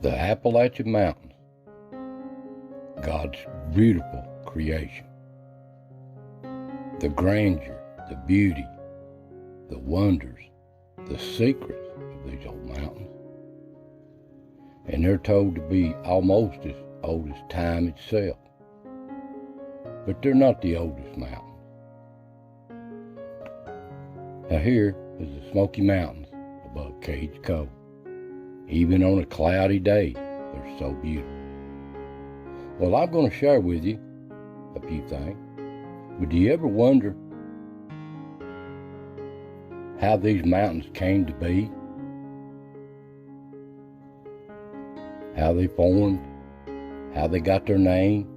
The Appalachian Mountains, God's beautiful creation. The grandeur, the beauty, the wonders, the secrets of these old mountains. And they're told to be almost as old as time itself. But they're not the oldest mountains. Now here is the Smoky Mountains above Cage Cove. Even on a cloudy day, they're so beautiful. Well, I'm going to share with you a few things. But do you ever wonder how these mountains came to be? How they formed? How they got their name?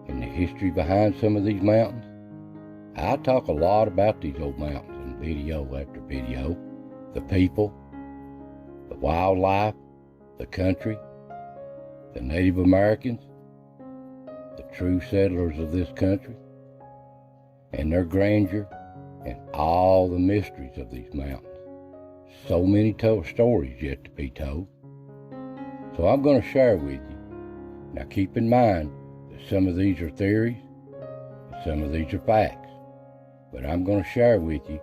And the history behind some of these mountains? I talk a lot about these old mountains in video after video. The people, the wildlife, the country, the Native Americans, the true settlers of this country, and their grandeur, and all the mysteries of these mountains. So many stories yet to be told. So I'm going to share with you. Now keep in mind that some of these are theories, and some of these are facts. But I'm going to share with you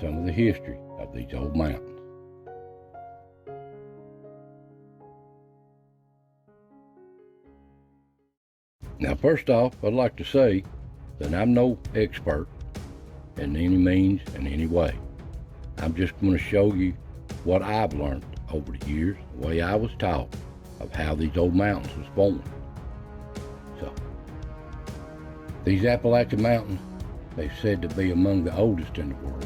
some of the history of these old mountains. Now, first off, I'd like to say that I'm no expert in any means, in any way. I'm just going to show you what I've learned over the years, the way I was taught of how these old mountains was formed. So, these Appalachian Mountains, they're said to be among the oldest in the world.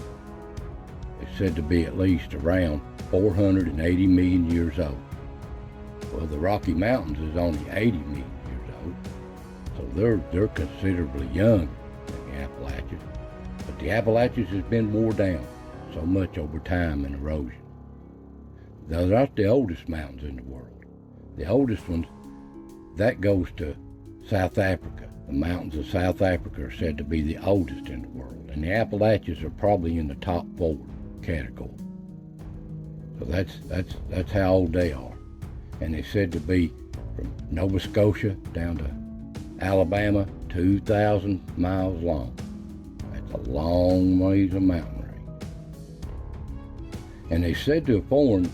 They're said to be at least around 480 million years old. Well, the Rocky Mountains is only 80 million years old. So they're considerably younger than the Appalachians. But the Appalachians has been wore down so much over time and erosion. They're not the oldest mountains in the world. The oldest ones, that goes to South Africa. The mountains of South Africa are said to be the oldest in the world. And the Appalachians are probably in the top 4 category. So that's how old they are. And they're said to be from Nova Scotia down to Alabama, 2,000 miles long. That's a long ways of mountain range. And they said to have formed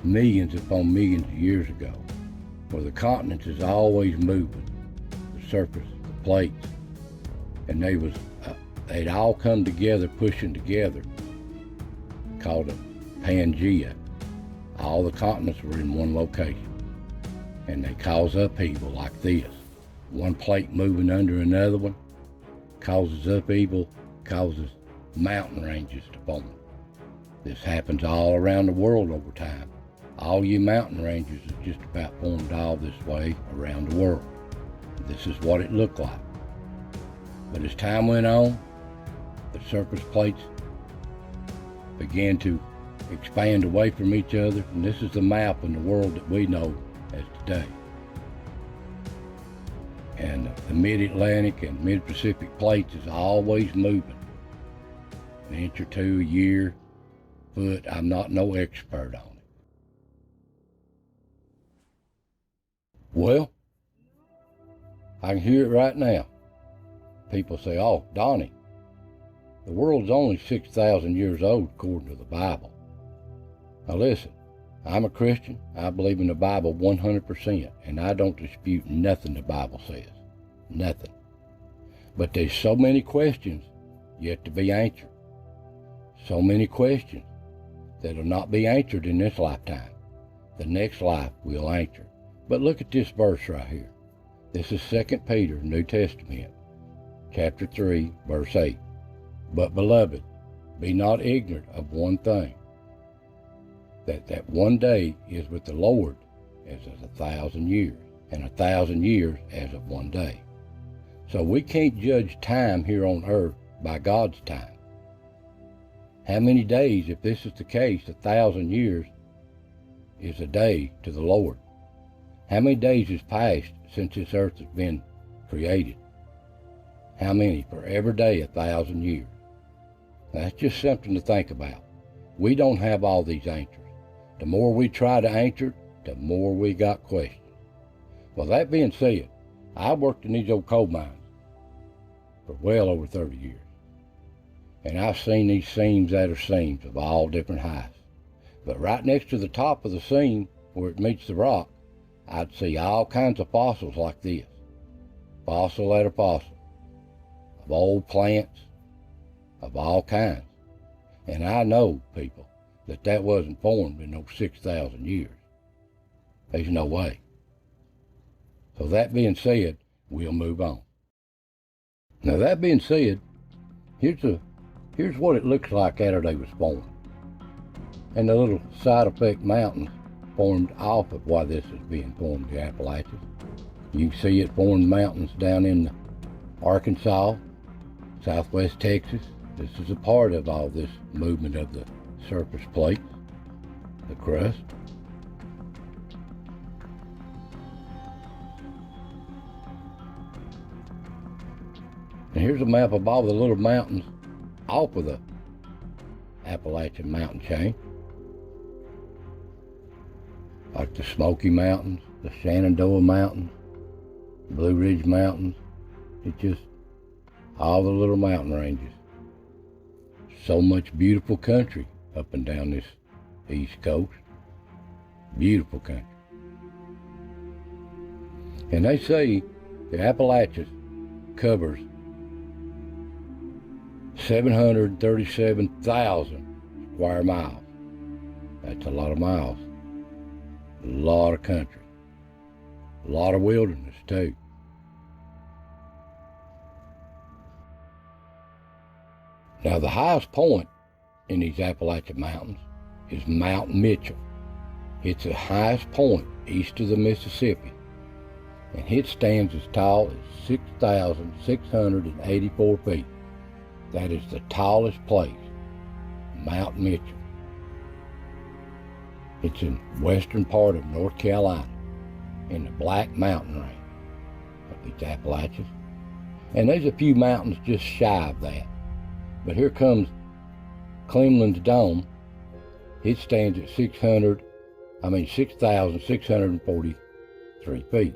millions upon millions of years ago, where the continents is always moving, the surface, the plates, and they'd all come together, pushing together, called a Pangea. All the continents were in one location. And they cause upheaval like this. One plate moving under another one causes upheaval, causes mountain ranges to form. This happens all around the world over time. All your mountain ranges is just about formed all this way around the world. This is what it looked like. But as time went on, the surface plates began to expand away from each other, and this is the map in the world that we know as today. And the mid-Atlantic and mid-Pacific plates is always moving. An inch or two a year, foot. I'm not no expert on it. Well, I can hear it right now. People say, oh, Donnie, the world's only 6,000 years old according to the Bible. Now listen, I'm a Christian. I believe in the Bible 100%, and I don't dispute nothing the Bible says. Nothing. But there's so many questions yet to be answered. So many questions that will not be answered in this lifetime. The next life will answer. But look at this verse right here. This is 2 Peter, New Testament, chapter 3, verse 8. But beloved, be not ignorant of one thing, that one day is with the Lord as of 1,000 years, and 1,000 years as of one day. So we can't judge time here on earth by God's time. How many days, if this is the case, 1,000 years is a day to the Lord? How many days has passed since this earth has been created? How many? For every day, 1,000 years. That's just something to think about. We don't have all these answers. The more we try to answer it, the more we got questions. Well, that being said, I worked in these old coal mines for well over 30 years. And I've seen these seams that are seams of all different heights. But right next to the top of the seam, where it meets the rock, I'd see all kinds of fossils like this. Fossil after fossil. Of old plants, of all kinds. And I know, people, that wasn't formed in those 6,000 years. There's no way. So that being said, we'll move on. Now that being said, here's what it looks like after they was formed. And the little side effect mountains formed off of why this is being formed, the Appalachians. You can see it formed mountains down in Arkansas, southwest Texas. This is a part of all this movement of the surface plates, the crust. And here's a map of all the little mountains off of the Appalachian mountain chain. Like the Smoky Mountains, the Shenandoah Mountains, Blue Ridge Mountains. It's just all the little mountain ranges. So much beautiful country up and down this East Coast. Beautiful country. And they say the Appalachians covers 737,000 square miles. That's a lot of miles. A lot of country. A lot of wilderness too. Now the highest point in these Appalachian Mountains is Mount Mitchell. It's the highest point east of the Mississippi, and it stands as tall as 6,684 feet. That is the tallest place, Mount Mitchell. It's in western part of North Carolina, in the Black Mountain range of these Appalachians. And there's a few mountains just shy of that. But here comes Cleveland's Dome. It stands at 6,643 feet.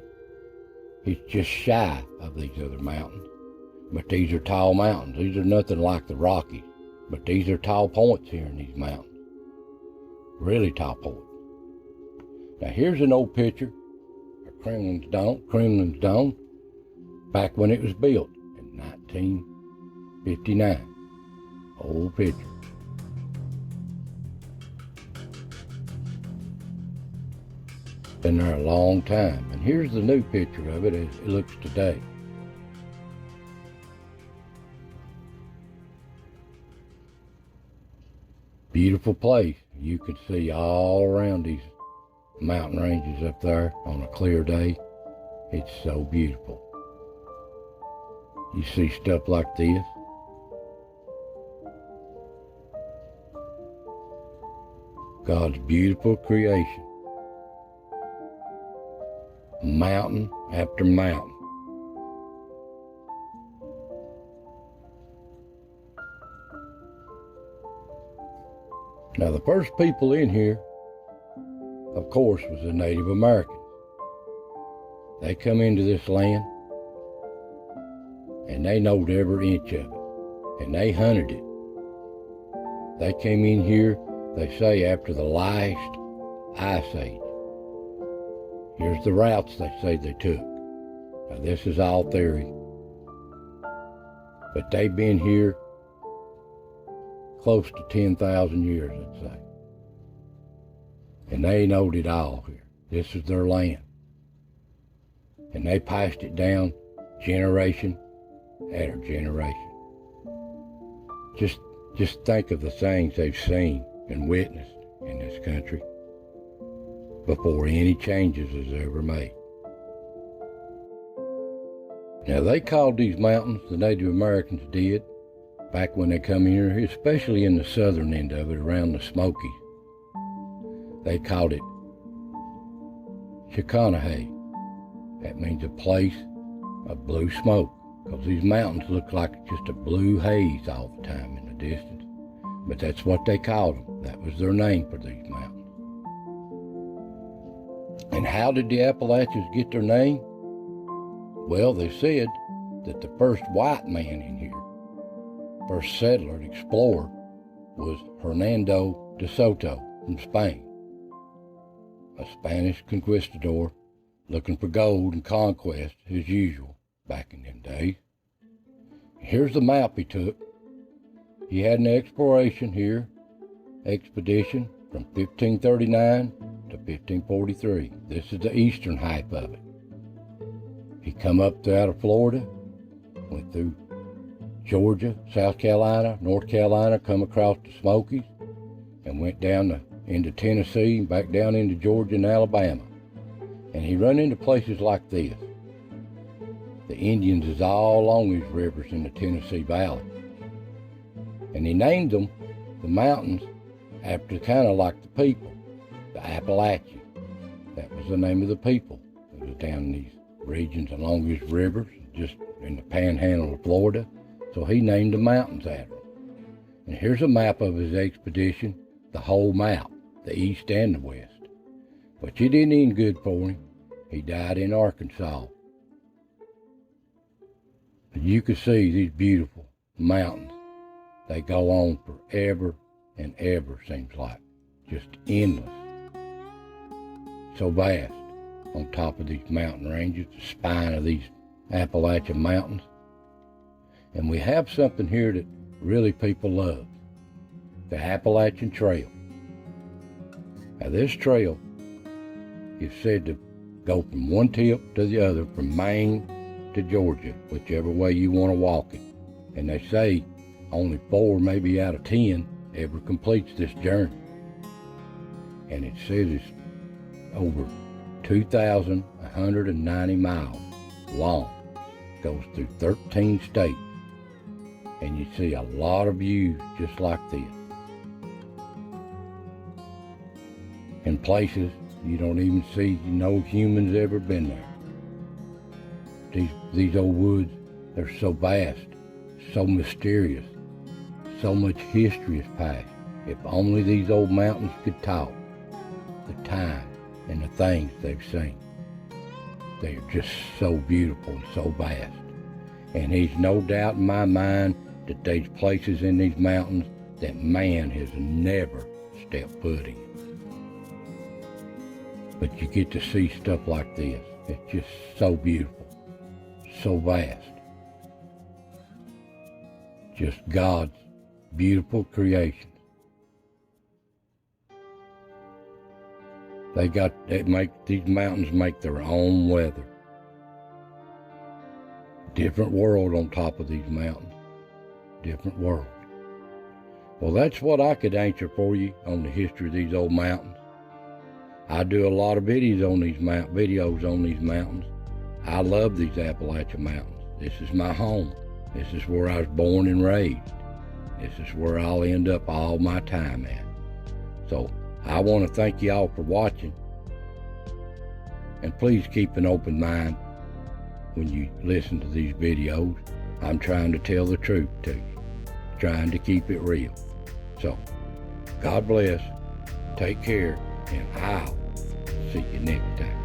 It's just shy of these other mountains. But these are tall mountains. These are nothing like the Rockies. But these are tall points here in these mountains. Really tall points. Now here's an old picture of Cleveland's Dome, back when it was built in 1959. Old picture. Been there a long time. And here's the new picture of it as it looks today. Beautiful place. You can see all around these mountain ranges up there on a clear day. It's so beautiful. You see stuff like this. God's beautiful creation. Mountain after mountain. Now the first people in here, of course, was the Native Americans. They come into this land and they knowed every inch of it, and they hunted it. They came in here, they say, after the last ice age. Here's the routes they say they took. Now this is all theory, but they've been here close to 10,000 years, I'd say. And they knowed it all here. This is their land. And they passed it down generation after generation. Just think of the things they've seen and witnessed in this country before any changes was ever made. Now they called these mountains, the Native Americans did, back when they come in here, especially in the southern end of it, around the Smokies. They called it Chickanahay. That means a place of blue smoke, because these mountains look like just a blue haze all the time in the distance. But that's what they called them. That was their name for these mountains. And how did the Appalachians get their name? Well, they said that the first white man in here, first settler and explorer, was Hernando de Soto from Spain, a Spanish conquistador looking for gold and conquest as usual back in them days. Here's the map he took. He had an exploration here, expedition from 1539 to 1543. This is the eastern half of it. He come up out of Florida, went through Georgia, South Carolina, North Carolina, come across the Smokies, and went down into Tennessee, and back down into Georgia and Alabama. And he run into places like this. The Indians is all along these rivers in the Tennessee Valley. And he named them, the mountains, after kind of like the people, the Appalachia. That was the name of the people. It was down in these regions along these rivers, just in the panhandle of Florida. So he named the mountains after them. And here's a map of his expedition, the whole map, the east and the west. But it didn't end good for him. He died in Arkansas. But you can see these beautiful mountains. They go on forever and ever, seems like. Just endless. So vast on top of these mountain ranges, the spine of these Appalachian Mountains. And we have something here that really people love. The Appalachian Trail. Now this trail is said to go from one tip to the other, from Maine to Georgia, whichever way you want to walk it. And they say only 4, maybe out of 10, ever completes this journey. And it says it's over 2,190 miles long. Goes through 13 states. And you see a lot of views just like this. In places you don't even see no humans ever been there. These old woods, they're so vast, so mysterious, so much history has passed. If only these old mountains could talk, the time and the things they've seen. They're just so beautiful and so vast. And there's no doubt in my mind that there's places in these mountains that man has never stepped foot in. But you get to see stuff like this. It's just so beautiful, so vast. Just God's beautiful creations. These mountains make their own weather. Different world on top of these mountains. Different world. Well, that's what I could answer for you on the history of these old mountains. I do a lot of videos on these mountains. I love these Appalachian Mountains. This is my home. This is where I was born and raised. This is where I'll end up all my time at. So I want to thank you all for watching. And please keep an open mind when you listen to these videos. I'm trying to tell the truth to you. Trying to keep it real. So, God bless. Take care. And I'll see you next time.